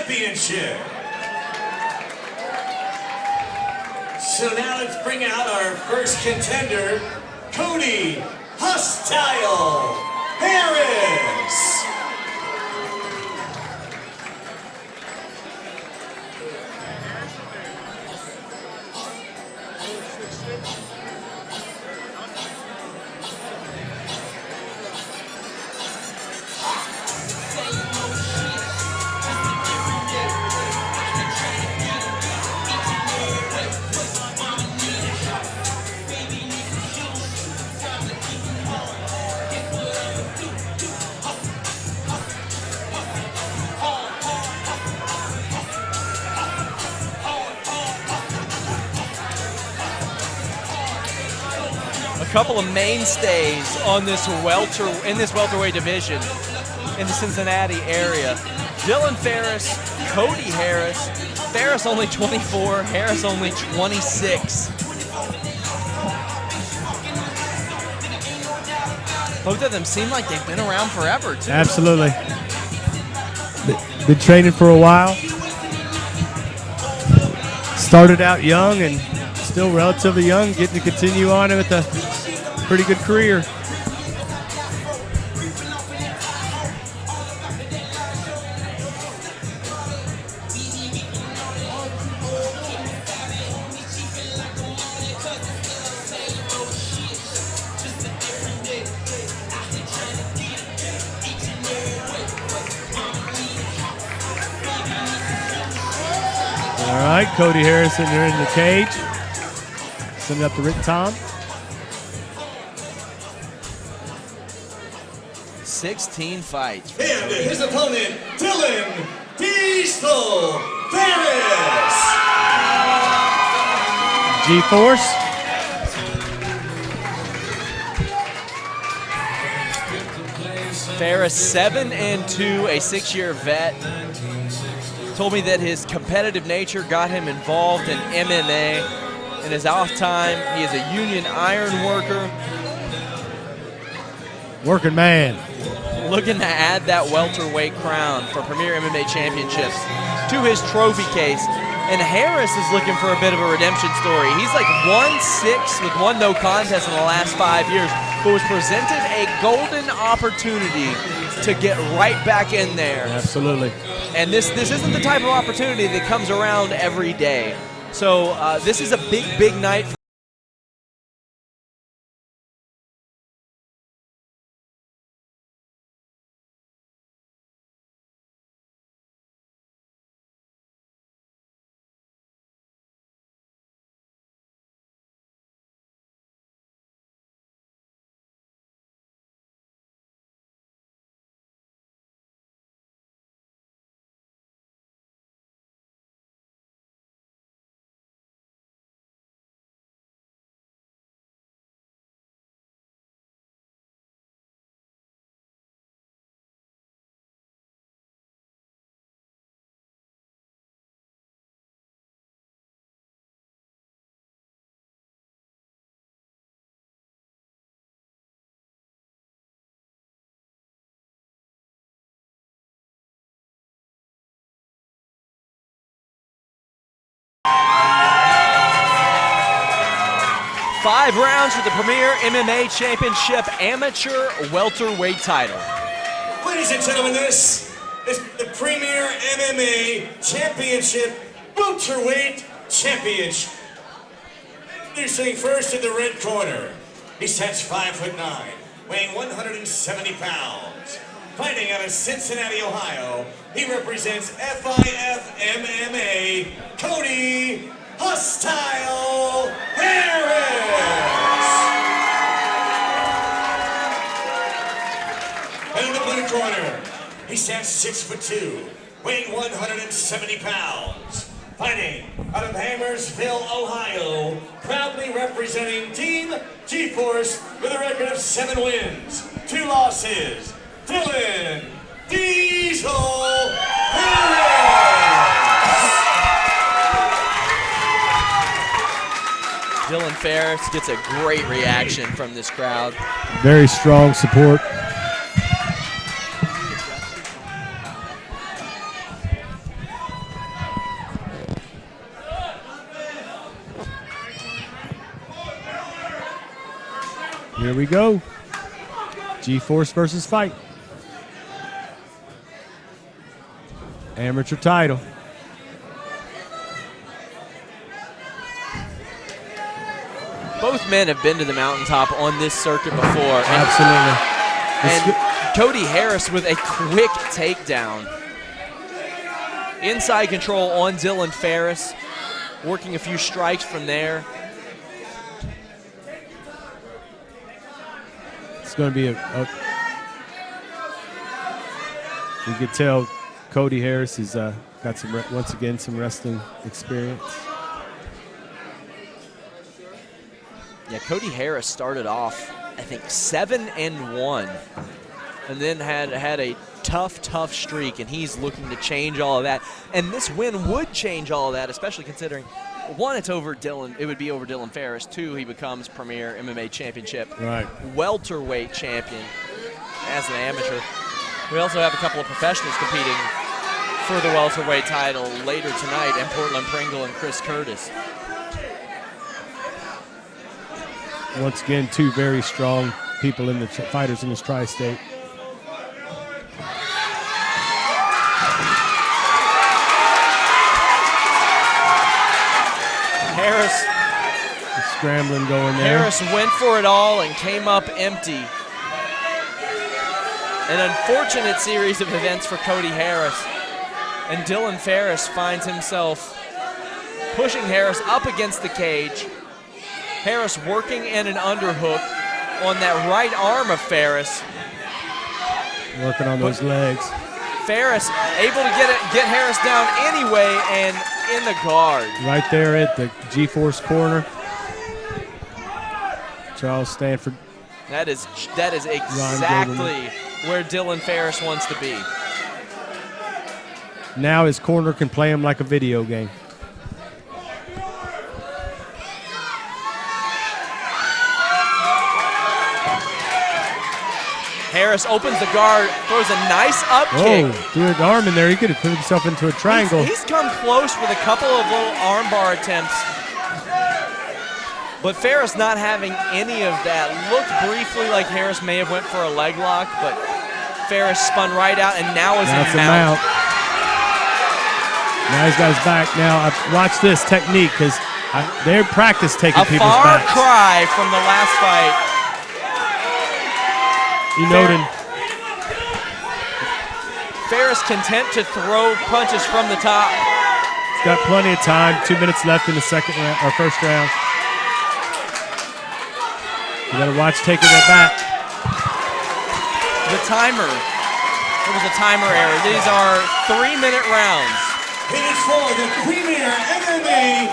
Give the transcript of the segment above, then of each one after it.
Championship. So now let's bring out our first contender, Cody Hostile Farris. A couple of mainstays on this welterweight division in the Cincinnati area. Dylan Farris, Cody Harris. Farris only 24, Harris only 26. Both of them seem like they've been around forever, too. Absolutely. Been training for a while. Started out young and still relatively young, getting to continue on with a pretty good career. All right, Cody Harrison, they're in the cage. Send it up to Rick Tom. 16 fights. And his opponent, Dylan Diesel Farris. G-Force. Farris 7-2, a 6-year vet. Told me that his competitive nature got him involved in MMA. In his off time, he is a union iron worker. Working man. Looking to add that welterweight crown for Premier MMA Championships to his trophy case. And Harris is looking for a bit of a redemption story. He's like 1-6 with one no contest in the last 5 years, but was presented a golden opportunity to get right back in there. Absolutely. And this isn't the type of opportunity that comes around every day. So this is a big night. Five rounds for the Premier MMA Championship Amateur Welterweight title. Ladies and gentlemen, this is the Premier MMA Championship Welterweight Championship. Introducing first in the red corner. He stands 5'9", weighing 170 pounds. Fighting out of Cincinnati, Ohio, he represents FIF MMA, Cody Hostile Farris. And in the blue corner, he stands 6'2", weighing 170 pounds. Fighting out of Hammersville, Ohio, proudly representing Team G-Force with a record of 7 wins, 2 losses, Dylan Diesel Farris. Dylan Farris gets a great reaction from this crowd. Very strong support. Here we go. G-Force versus Fight. Amateur title. Both men have been to the mountaintop on this circuit before. Absolutely. And Cody Harris with a quick takedown. Inside control on Dylan Farris, working a few strikes from there. It's going to be you could tell Cody Harris has got once again some wrestling experience. Yeah, Cody Harris started off, I think, 7-1, and then had a tough streak, and he's looking to change all of that. And this win would change all of that, especially considering, one, it's over Dylan. It would be over Dylan Farris. Two, he becomes Premier MMA Championship welterweight champion as an amateur. We also have a couple of professionals competing for the welterweight title later tonight, and Portland Pringle and Chris Curtis. Once again, two very strong people in the fighters in this tri-state. Harris scrambling going there. Harris went for it all and came up empty. An unfortunate series of events for Cody Harris. And Dylan Farris finds himself pushing Harris up against the cage. Harris working in an underhook on that right arm of Farris. Working on those legs. Farris able to get Harris down anyway and in the guard. Right there at the G-Force corner. Charles Stanford. That is exactly where Dylan Farris wants to be. Now his corner can play him like a video game. Harris opens the guard, throws a nice up kick. Threw an arm in there. He could have put himself into a triangle. He's come close with a couple of little armbar attempts. But Farris not having any of that. Looked briefly like Harris may have went for a leg lock, but Farris spun right out and now is in mount. Now he's got his back. Now, watch this technique because they're practice taking people's A backs. far cry from the last fight. You noted. Farris content to throw punches from the top. He's got plenty of time. 2 minutes left in the second round or first round. You got to watch taking that back. The timer. There was a timer error. These are 3-minute rounds. It is for the Premier MMA.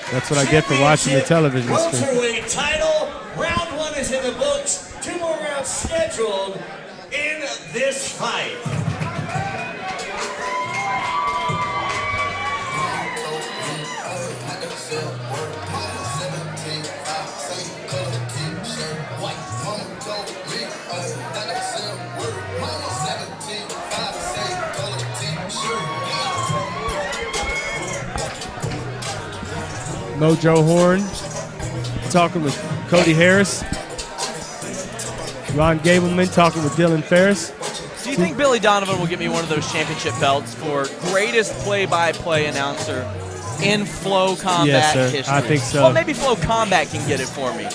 That's what I get for watching the television screen. Welterweight title. Round 1 is in the books. 2 more rounds scheduled in this fight. Mojo Horn talking with Cody Harris. Ron Gableman talking with Dylan Farris. Do you think Billy Donovan will give me one of those championship belts for greatest play-by-play announcer in Flow Combat history? I think so. Well, maybe Flow Combat can get it for me.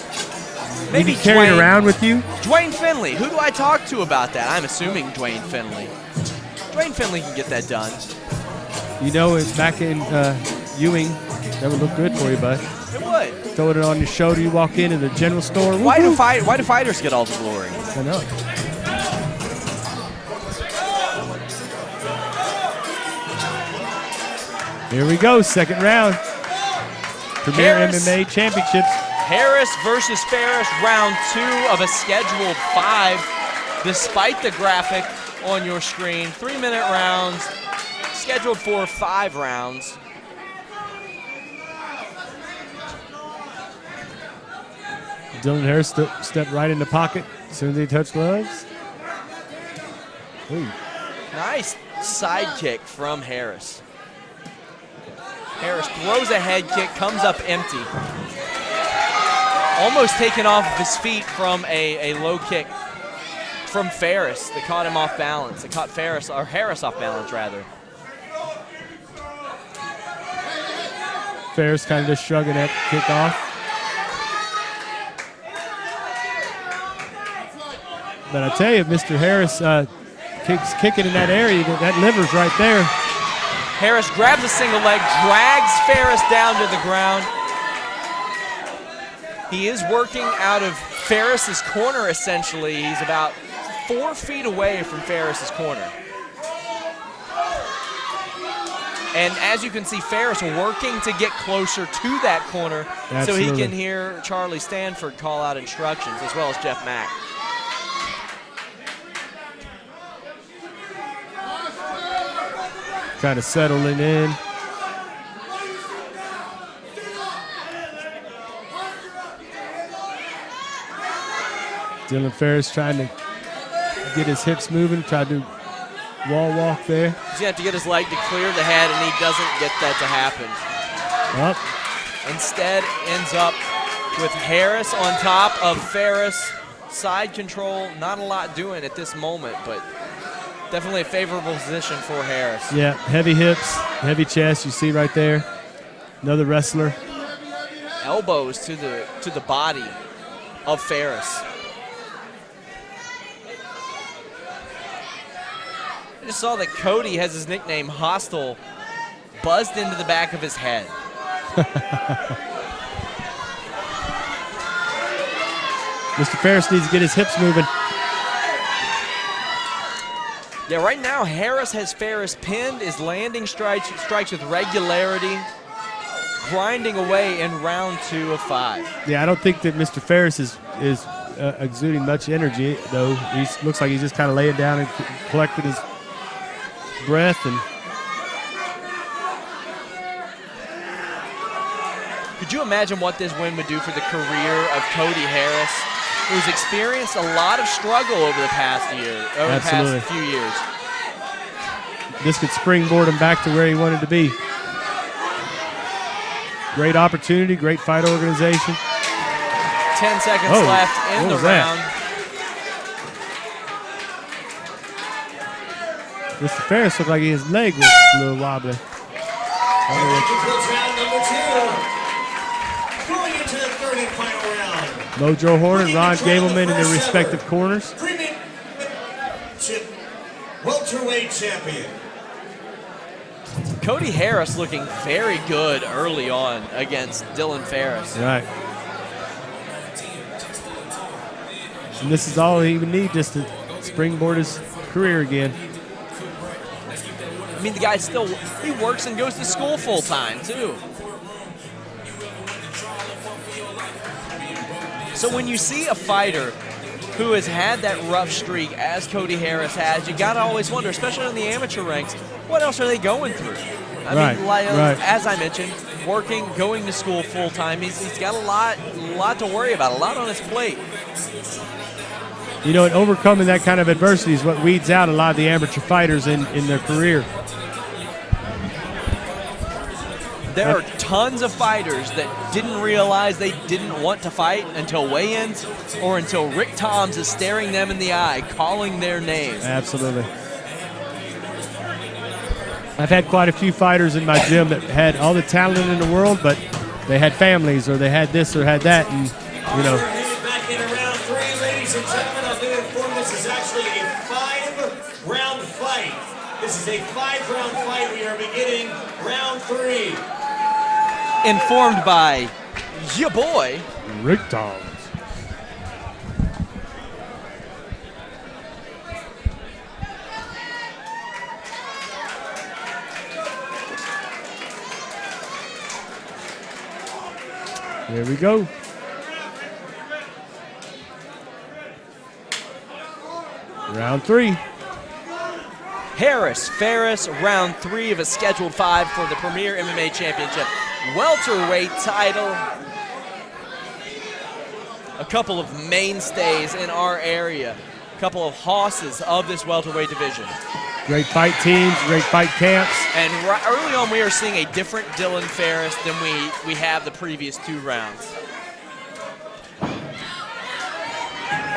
Maybe you carry it around with you? Dwayne Finley. Who do I talk to about that? I'm assuming Dwayne Finley. Dwayne Finley can get that done. You know, it's back in Ewing. That would look good for you, bud. It would. Throw it on your shoulder. You walk into the general store. Why do fighters get all the glory? I know. Here we go, second round. Premier MMA Championships. Harris versus Farris, round 2 of a scheduled 5. Despite the graphic on your screen, 3-minute rounds, scheduled for 5 rounds. Dylan Harris stepped right in the pocket as soon as he touched gloves. Ooh. Nice side kick from Harris. Harris throws a head kick, comes up empty. almost taken off of his feet from a low kick from Farris that caught him off balance. It caught Farris, or Harris off balance, rather. Farris kind of just shrugging that kick off. But I tell you, Mr. Harris keeps kicking in that area. That liver's right there. Harris grabs a single leg, drags Farris down to the ground. He is working out of Farris's corner, essentially. He's about 4 feet away from Farris's corner. And as you can see, Farris working to get closer to that corner. Absolutely. So he can hear Charlie Stanford call out instructions, as well as Jeff Mack. Kind of settling in. Dylan Farris trying to get his hips moving, try to do wall walk there. He's going to have to get his leg to clear the head, and he doesn't get that to happen. Up. Instead, ends up with Harris on top of Farris. Side control, not a lot doing at this moment, but definitely a favorable position for Harris. Yeah, heavy hips, heavy chest, you see right there. Another wrestler. Elbows to the body of Farris. I just saw that Cody has his nickname Hostile buzzed into the back of his head. Mr. Farris needs to get his hips moving. Yeah, right now Harris has Farris pinned, is landing strikes with regularity, grinding away in round 2 of 5. Yeah, I don't think that Mr. Farris is exuding much energy, though. He looks like he's just kind of laying down and collecting his breath. And could you imagine what this win would do for the career of Cody Harris, who's experienced a lot of struggle over the past few years? This could springboard him back to where he wanted to be. Great opportunity, great fight organization. 10 seconds left in the round. Mr. Farris looked like his leg was a little wobbly. Round number 2. Going into the third and final round. Mojo Horn and Ron Gableman in their respective corners. Welterweight champion. Cody Harris looking very good early on against Dylan Farris. Right. And this is all he would need just to springboard his career again. I mean, the guy he works and goes to school full time, too. So when you see a fighter who has had that rough streak as Cody Harris has, you got to always wonder, especially in the amateur ranks, what else are they going through? I mean, as I mentioned, working, going to school full time, he's got a lot to worry about, a lot on his plate. You know, and overcoming that kind of adversity is what weeds out a lot of the amateur fighters in their career. There are tons of fighters that didn't realize they didn't want to fight until weigh-ins or until Rick Toms is staring them in the eye, calling their names. Absolutely. I've had quite a few fighters in my gym that had all the talent in the world, but they had families or they had this or had that, and, you know. Back in round 3, ladies and gentlemen. I've been informed this is actually a 5-round fight. This is a 5-round fight. We are beginning round 3. Informed by your boy, Rick Toms. There we go. Round 3. Harris Farris, round 3 of a scheduled 5 for the Premier MMA Championship welterweight title. A couple of mainstays in our area, a couple of hosses of this welterweight division. Great fight teams, great fight camps. And early on, we are seeing a different Dylan Farris than we have the previous 2 rounds.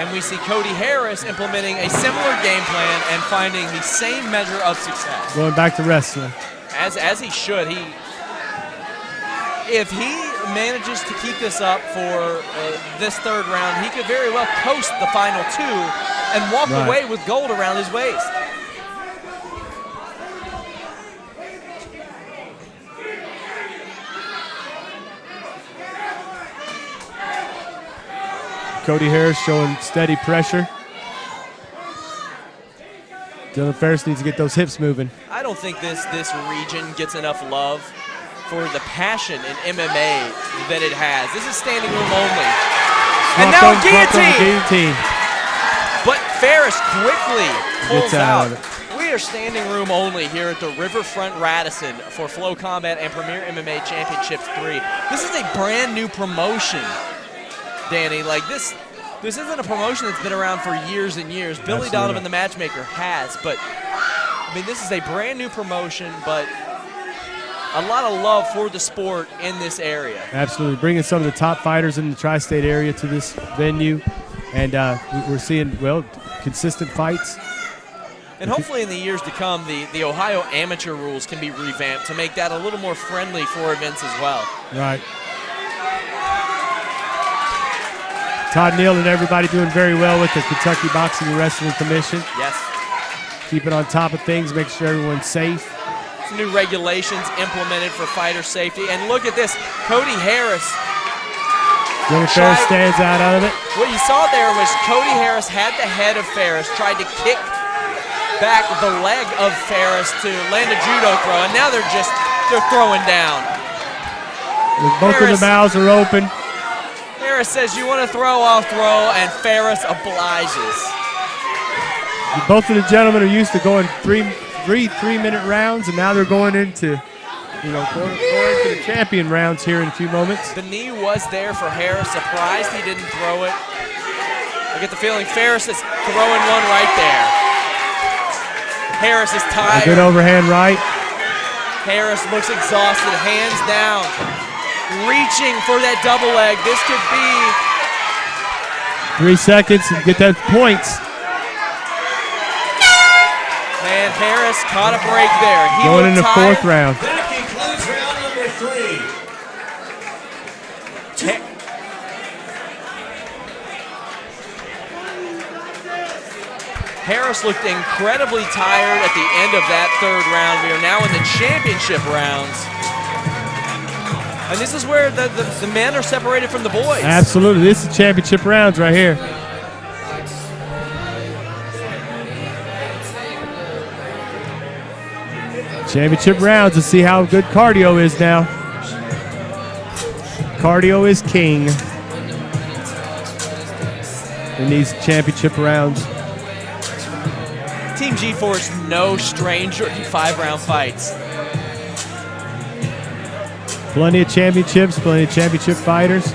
And we see Cody Harris implementing a similar game plan and finding the same measure of success. Going back to wrestling. As he should. If he manages to keep this up for this third round, he could very well coast the final two and walk away with gold around his waist. Cody Harris showing steady pressure. Dylan Farris needs to get those hips moving. I don't think this region gets enough love for the passion in MMA that it has. This is standing room only. And now guillotine! But Farris quickly pulls out. We are standing room only here at the Riverfront Radisson for Flow Combat and Premier MMA Championships 3. This is a brand new promotion, Danny. Like this isn't a promotion that's been around for years and years. Billy Donovan, the matchmaker, has, but I mean, this is a brand new promotion, but a lot of love for the sport in this area. Absolutely, bringing some of the top fighters in the tri-state area to this venue, and we're seeing, well, consistent fights. And hopefully in the years to come, the Ohio amateur rules can be revamped to make that a little more friendly for events as well. Right. Todd Neal and everybody doing very well with the Kentucky Boxing and Wrestling Commission. Yes. Keeping on top of things, making sure everyone's safe. Some new regulations implemented for fighter safety. And look at this, Cody Harris. Dylan Farris stands out of it. What you saw there was Cody Harris had the head of Farris, tried to kick back the leg of Farris to land a judo throw, and now they're throwing down. Both of the mouths are open. Farris says, "You want to throw, I'll throw," and Farris obliges. Both of the gentlemen are used to going three-minute rounds, and now they're going into, going into the champion rounds here in a few moments. The knee was there for Harris. Surprised he didn't throw it. I get the feeling Farris is throwing one right there. Harris is tired. A good overhand right. Harris looks exhausted, hands down, reaching for that double leg. This could be 3 seconds and get those points. Man, Harris caught a break there. He going in the tired. fourth round. That concludes round number 3. Harris looked incredibly tired at the end of that third round. We are now in the championship rounds. And this is where the men are separated from the boys. Absolutely. This is championship rounds right here. Championship rounds. Let's see how good cardio is now. Cardio is king in these championship rounds. Team G4 no stranger to 5-round fights. Plenty of championships, plenty of championship fighters.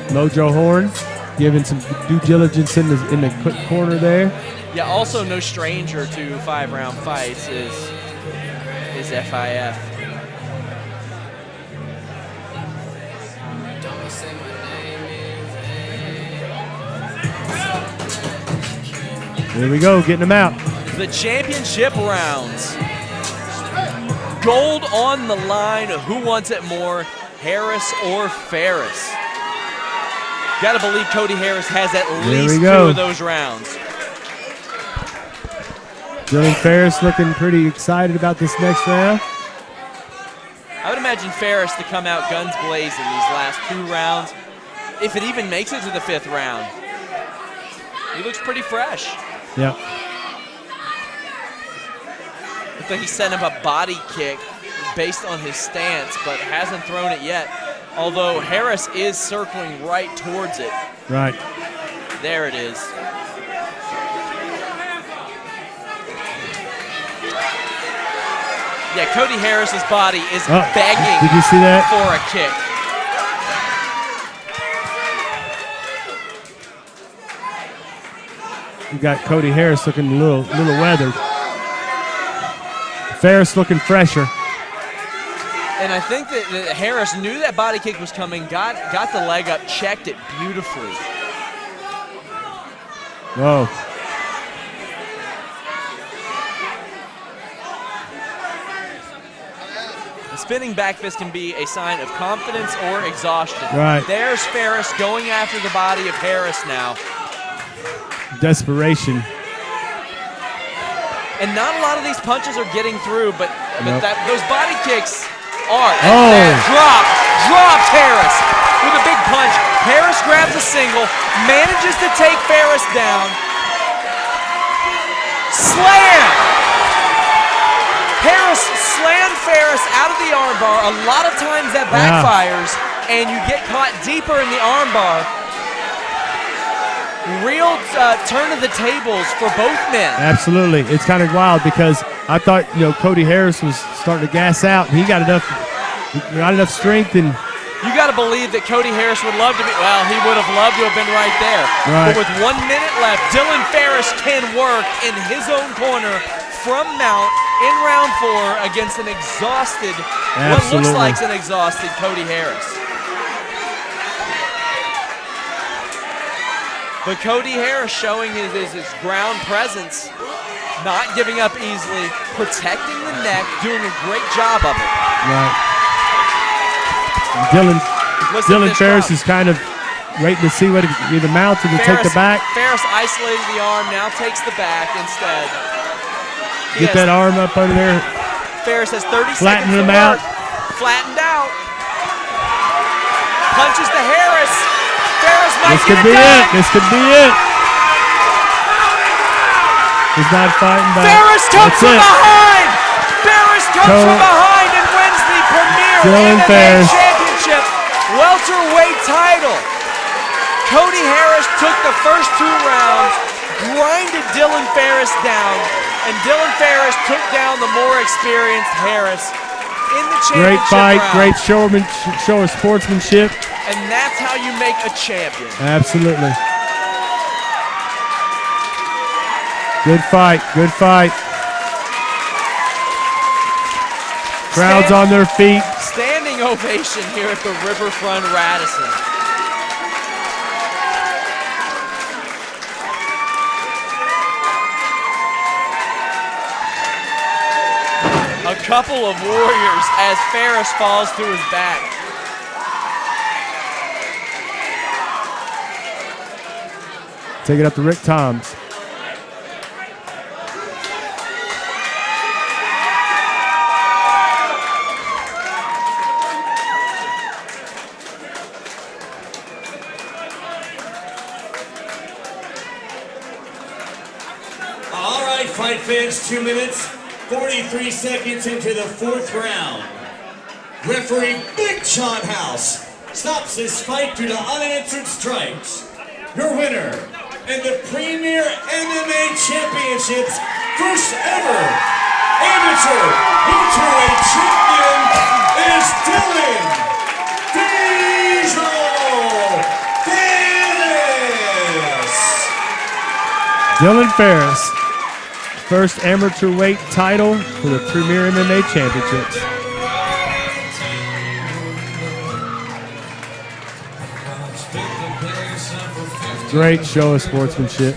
Mojo Horn giving some due diligence in the corner there. Yeah, also no stranger to 5-round fights is FIF. There we go, getting them out. The championship rounds. Gold on the line. Who wants it more, Harris or Farris? Got to believe Cody Harris has at least 2 of those rounds. Dylan Farris looking pretty excited about this next round. I would imagine Farris to come out guns blazing these last 2 rounds, if it even makes it to the 5th round. He looks pretty fresh. Yeah. Looks like he sent him a body kick based on his stance, but hasn't thrown it yet. Although Harris is circling right towards it. Right. There it is. Yeah, Cody Harris's body is begging did you see that? for a kick. You got Cody Harris looking a little weathered. Farris looking fresher. And I think that Harris knew that body kick was coming, got the leg up, checked it beautifully. Whoa. A spinning back fist can be a sign of confidence or exhaustion. Right. There's Farris going after the body of Harris now. Desperation. And not a lot of these punches are getting through, but Nope. those body kicks are. And Oh. that dropped Harris with a big punch. Harris grabs a single, manages to take Farris down. Slam! Harris slammed Farris out of the armbar. A lot of times that backfires, and you get caught deeper in the armbar. Real turn of the tables for both men. Absolutely. It's kind of wild because I thought, Cody Harris was starting to gas out. He got enough strength, and You got to believe that Cody Harris would love to be, well, he would have loved to have been right there. Right. But with 1 minute left, Dylan Farris can work in his own corner from mount in round 4 against an exhausted, what looks like an exhausted Cody Harris. But Cody Harris showing his ground presence, not giving up easily, protecting the neck, doing a great job of it. right. Dylan Farris is kind of waiting to see what either mount or to take the back. Farris isolated the arm, now takes the back instead. Get that arm up under there. Farris has 30 Flatten seconds him to out. work. Flattened out. Punches to Harris. Farris might This get could it be done. it. This could be it. He's not fighting back. Farris comes That's from it. behind. Farris comes from behind and wins the premier Dylan MMA Farris. Championship welterweight title. Cody Harris took the first 2 rounds, grinded Dylan Farris down, and Dylan Farris took down the more experienced Harris in the championship Great fight. round. Great show of sportsmanship. And that's how you make a champion. Absolutely. Good fight. Good fight. Crowd's on their feet. Standing ovation here at the Riverfront Radisson. A couple of warriors as Farris falls to his back. Take it up to Rick Toms. All right, fight fans, 2 minutes, 43 seconds into the 4th round. Referee Big John House stops this fight due to unanswered strikes. Your winner and the Premier MMA Championship's first ever amateur welterweight champion is Dylan Farris. Dylan Farris. First amateur weight title for the Premier MMA Championships. Great show of sportsmanship.